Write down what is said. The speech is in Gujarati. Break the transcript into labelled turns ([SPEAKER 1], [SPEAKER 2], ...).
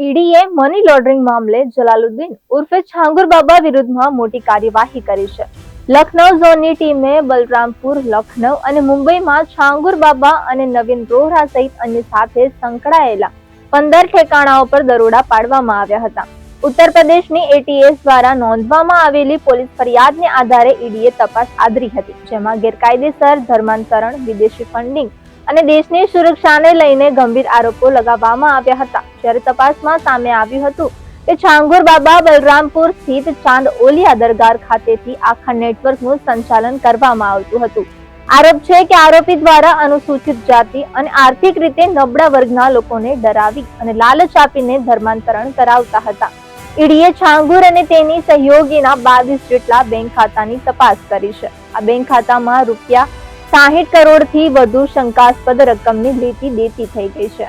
[SPEAKER 1] ઈડીએ મની લોન્ડરિંગ મામલે જલાલુદ્દીન ઉર્ફે છાંગુર બાબા વિરુદ્ધમાં મોટી કાર્યવાહી કરી છે. લખનૌ ઝોનની ટીમે બલરામપુર, લખનૌ અને મુંબઈમાં છાંગુર બાબા અને નવીન રોહરા સહિત અન્ય સાથે સંકળાયેલા 15 ઠેકાણાઓ પર દરોડા પાડવામાં આવ્યા હતા. ઉત્તર પ્રદેશની એટીએસ દ્વારા નોંધવામાં આવેલી પોલીસ ફરિયાદને આધારે ઈડીએ તપાસ આદરી હતી, જેમાં ગેરકાયદેસર ધર્માંતરણ, વિદેશી ફંડિંગ અને દેશની સુરક્ષાને લઈને ગંભીર આરોપો લગાવવામાં આવ્યા હતા. જ્યારે તપાસમાં સામે આવ્યું હતું કે છાંગુર બાબા બલરામપુર સ્થિત ચાંદ ઓલિયા દરગાહ ખાતેથી આખા નેટવર્કનું સંચાલન કરવામાં આવતું હતું. આરોપ છે કે આરોપી દ્વારા અનુસૂચિત જાતિ અને આર્થિક રીતે નબળા વર્ગના લોકોને ડરાવી અને લાલચ આપીને ધર્માંતરણ કરાવતા હતા. ઈડીએ છાંગુર અને તેની સહયોગીના 22 જેટલા બેંક ખાતાની તપાસ કરી છે. આ બેંક ખાતામાં રૂપિયા 60 કરોડથી વધુ શંકાસ્પદ રકમની લેતી દેતી થઈ ગઈ છે.